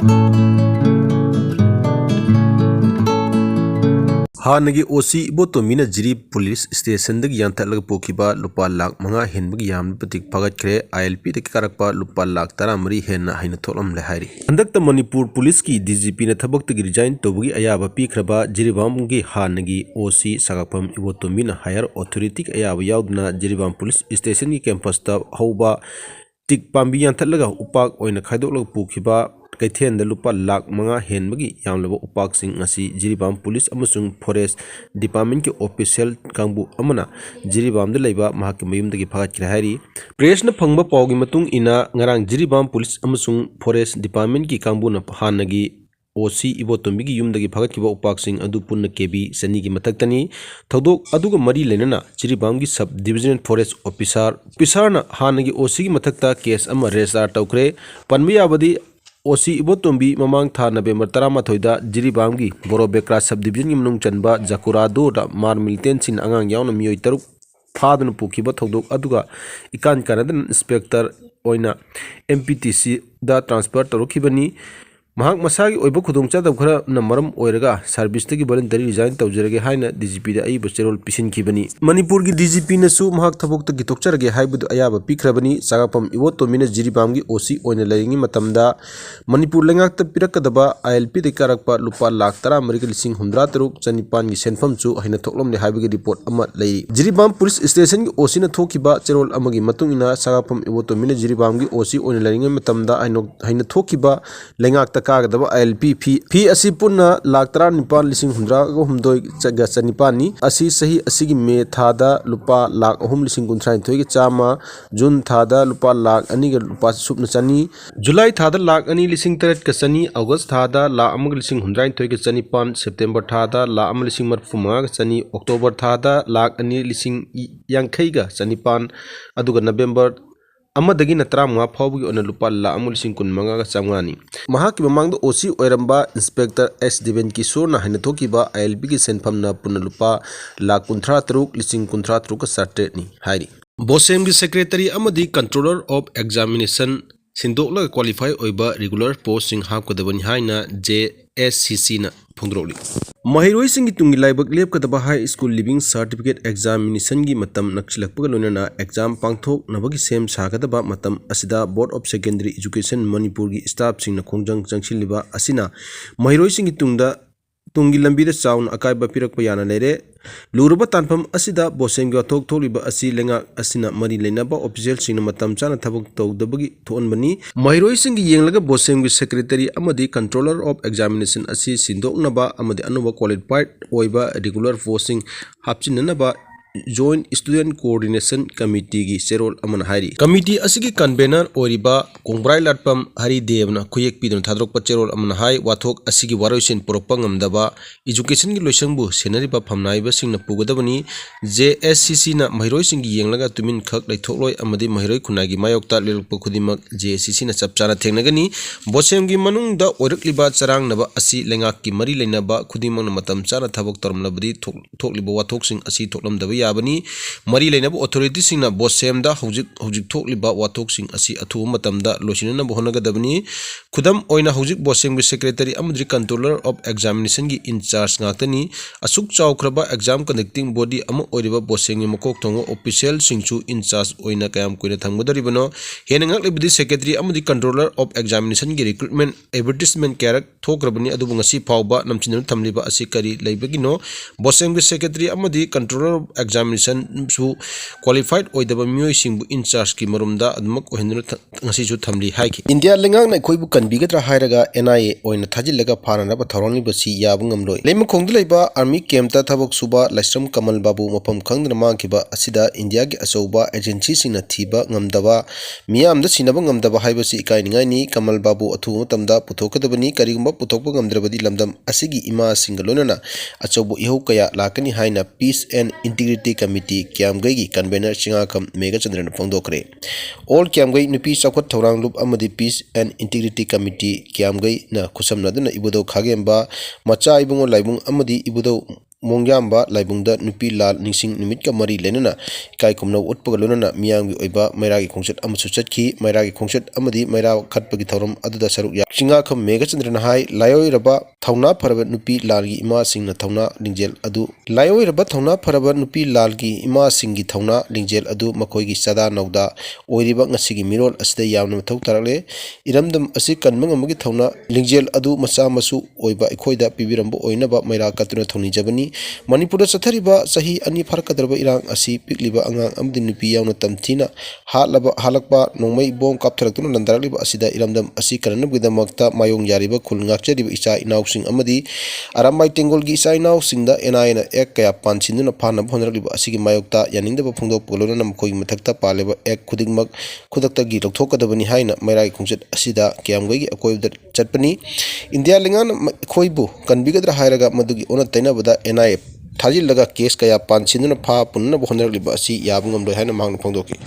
हानगी OC इबोतोमीना Jiri police station यांथलग पोखिबा लुपा लाख मंगा हेनबगी याम पतिक फगतख्रे आईएलपी दे कारकपा लुपा लाख 13 हेन्ना हाइना थोलमले हाइरी हंदकता मणिपुर पुलिस की डीजीपी ने थबक्तगी रिजाइन तोबगी अयाबा पीखरबा जिरीबामगी हानगी ओसी सगाफम इबोतोमीना हायर अथॉरिटी अयाबा यावदना जिरीबाम पुलिस स्टेशन की कैंपस ता हौबा टिक पांबी यांथलगा उपाक ओइना खाइदोलग पोखिबा कैथेन लुपा लाख मंगा हेनबगी यामलब उपाकसिंग असी जिरीबाम पुलिस अमसुंग फॉरेस्ट डिपार्टमेंट के ऑफिशियल कांगबु अमना जिरीबाम लैबा महाके मयुमदगी फगतखिरे हाइरी प्रेस न फंगबा पावगी मतुंग इना ngarang जिरीबाम पुलिस अमसुंग फॉरेस्ट डिपार्टमेंट की कांगबु न हानगी ओसी इबोतोमीगी युमदगी फगतखिबा उपाकसिंग अदु पुन्न केबी सनी की मथक्तनी थौदोक अदुगा मरी लेनना जिरीबाम की सब डिविजनल फॉरेस्ट ऑफिसर न हानगी ओसी की मथक्ता केस अमा रजिस्टर तौखरे पनबियाबदी ओसी इबोतोमी ममांग था नवेंबर 13 जिरीबाम की बोरोबेक्रा सब डिविजन की मनुंग चनबा जाकुरादो मार मिलिटेंट सिन अंगांग यावना मियोय तरुक फादन पुखिबा थौदोक अदुगा इकान कानदन इंस्पेक्टर ओइना एमपीटीसी दा ट्रांसफर तरुखिबनी महाक मसागी ओइबा खुदोंचादब खरा न मरम ओइरगा सर्विस तगी वॉलंटरी रिजाइन तौजरगे हाइना डीजीपी दा अइब चेरोल पिसिनखिबनी मणिपुर की डीजीपी नसु महाक थबोक तगी तोक्चरगे हाइबदु अयाबा पिखरबनी सागापम इबोतोमीना जिरीबाम की ओसी ओइना लैरिंगी मतमदा मणिपुर लेंगाक पिरकदबा आईएलपी दे कारकपा लुपा लाख 13 चनिपान की सेनफम चु हाइना थोकलमने हाइबगे रिपोर्ट अमा लैरी जिरीबाम पुलिस स्टेशन की ओसी न थोकिबा चेरोल अमगी मतुंगिना सागापम इबोतोमीना जिरीबाम की ओसी ओइना लैरिंगी मतमदा हाइना थोकिबा लेंगाक कागदबा आईएलपी फी असी पुन्ना लाख 13,100 चनिपानी असी सही असीगी मे थादा लुपा लाख 3,19,93 की चामा जून थादा लुपा लाख 2 लुपा सुपना चनी जुलाई थादा लाख 2,03 का चनी अगस्त थादा लाख 1,193 के चनिपान सेप्टेम्बर थादा लाख 1,45 का चनी अक्टोबर थादा लाख 2,50 का चनिपान अदुगा नवेंबर अमदगी न 13 फाउबगी ओना लुपा लाख 1,15 का चंगानी महाकी ममांग ओसी ओइरंबा इंस्पेक्टर एस दिवेन किशोर न हाइना थोकिबा आईएलपी की सेनफम न पुन लुपा लाख 13,153 का सर्टेनी हाइरी बोसेम की सेक्रेटरी अमदी कंट्रोलर ऑफ एग्जामिनेशन सिंदोकलग क्वालिफाई ओइबा रेगुलर पोस्टिंग हापकदबनी हाइना JSCC न फोंदरोली महिरोई सिंगी तुंगी लाइबक लेपकदबा high school leaving certificate examination की मतम नक्सलकपग लोनना एग्जाम पांगथोक नबगी सेम सागदबा मतम असिदा board of secondary education Manipur की स्टाफ सिंग खोंजंग चंगसिलिबा असिना महिरोई सिंगी तुंगी लंबीदा चाउन अकायबा पिरकपा याना लेरे लुरबा तानफम असिदा बोसेम वाथोक थोलिबा असी लेंगा असिना मरी लेनबा ऑफिशियल सिंग मतम चाना थबक तौदबगी थोनबनी महिरोई सिंग येंगलगा बोसेम की सेक्रेटरी अमदी कंट्रोलर ऑफ एग्जामिनेशन असी सिंदोकनबा अमदी अनुबा क्वालिफाइड ओइबा रेगुलर पोस्टिंग हापचिननबा जॉइंट स्टूडेंट कोऑर्डिनेशन कमिटी की सेरोल अमन हाइरी कमिटी असिगी कन्वेनर ओरिबा कोंब्राई लाटपम हरिदेवना खुयेक पिदन थादरोक चेरोल अमन हाई वाथोक असिगी वारोइसिन पुरकपा ngamdaba एजुकेशन की लोइसंगबु सेनरिबा फमनाइबा सिंगना पुगदबनी JSCC ना महिरोई सिंगी येंगलगा तुमिन खक लैथोकलोय अमदी महिरोई खुनागी मायोक्ता लेलकप खुदिमक JSCC ना चपचाना थेंगनगनी बोसेम की मनुंगदा ओरकलिबा चरांगनबा असी लेंगाक की मरी लेनबा खुदिमक मतम चाना थबक तरमलबदी थोकलिबा वाथोक सिंग असी थोकलमदबा याबनी मरी लेनब ऑथोरिटी सिंगना बोसेम दा हौजिक थोकलिबा वाथोक सिंग असी अथु मतमदा लोचिनना होनगदबनी खुदम ओइना हौजिक बोसेम की सेक्रेटरी अमद्री कंट्रोलर ऑफ एग्जामिनेशन की इंचार्ज गाक्तनी असुक चाउखरबा एग्जाम कंडक्टिंग बॉडी अम ओरिबा बोसेम की मकोक थोंगो ऑफिशियल सिंगचु इंचार्ज ओइना कयाम कोइना थंगबदरिबनो हेनंगक लेबदी सेक्रेटरी अमद्री कंट्रोलर ऑफ एग्जामिनेशन की रिक्रूटमेंट एडवर्टाइजमेंट कैरक थोकरबनी अदुबु ngasi फावबा नमचिन थमलिबा असी करी लेबगिनो बोसेम की सेक्रेटरी अमद्री कंट्रोलर ऑफ एग्जामिनेशन सु क्वालिफाइड ओइदबा मियोय सिंगबु इंचार्ज की मरुमदा अदमक ओहिनर ngasi सु थमली हाइकी इंडिया लेंगांग ना खोइबु कनबिगद्रा हाइरगा NIA ओइना थाजिलगा फाननबा थौरंगनि बसी याबु ngamloi लेम खोंगद लेबा आर्मी कैंपता थबक सुबा लाइस्रम कमल बाबू मफम खंगदना मांगिबा असिदा इंडिया की असौबा एजेंसी सिंगना थीबा ngamdaba मियामदा सिनबा ngamdaba हाइबसी इकाइनिंगाइनी कमल बाबू अथु मतमदा पुथोकदबनी करिगुंबा पुथोकबा ngamdrabadi लमदम असिगी इमा सिंगलोनना अचौबु इहौ कया लाकनी हाइना peace and integrity committee Kyamgei की कन्वेनर चिंगाकम मेघचंद्रन फोंदोखरे ऑल क्यामगई नुपी चौखत थौरांग लुप अमदी peace and integrity committee Kyamgei ना खुसमनदुना इबुदौ खागेंबा मचा इबुंगो लाइबुंग अमदी इबुदौ मोंग्याम्बा लाइबुंगदा नुपी लाल निसिंग नुमितका मरी लेनना इकाई खुमनौ उत्पगा लोनना मियांगी ओइबा मैरागी खोंगचत अमसु चटकी मैरागी खोंगचत अमदी मैरा खटपगी थौरम अदुदा सरुक या चिंगा खम मेघचंद्रन हाई लायोइरबा थौना फरबा नुपी लालगी इमा सिंगना थौना लिंजेल अदु लायोइरबा थौना फरबा नुपी लालगी इमा सिंगी थौना लिंजेल अदु मखोइगी सदा नौदा ओइरिबा ngasiगी मिरोल असदा यावना मथौ तारले इरमदम असि कनमंग अमगी थौना लिंजेल अदु मचा मसु ओइबा इखोइदा पिबिरंबो ओइनबा मैरा कतुना थौनी जबनी मणिपुर चथरिबा सही अनि फरकदरबा इरांग असि पिकलिबा अंगांग अमदि नुपी यावना तमथिना हालकपा नोंमै बोम कापथरक्तुना नंदरलिबा असिदा इरमदम असि करनबगिदमक्ता मायोंग यारिबा खुल ngakchariba इचा इनाउसिंग अमदि अरामाई टेंगोलगी इचा इनाउसिंगदा एनआईना एक कया पानसिनदुना फानब होनरलिबा असिगी मायोक्ता यानिंदबा फोंदोकपगलोना मखोइगी मथक्ता पालेबा एक खुदिंगमक खुदक्तगी लौथोकदबनी हाइना मैरागी खोंगचत असिदा क्यामगैगी अकोइबदा चटपनी इंडिया लिंगान खोइबु कनबिगदरा हायरगा मदुगी ओना तैनाबदा एनआई थाजिलगा केस कया पानसिनदुना फा पुननब होनरलिबा असि याबंगमदो हाइना मांगना फोंदोकी।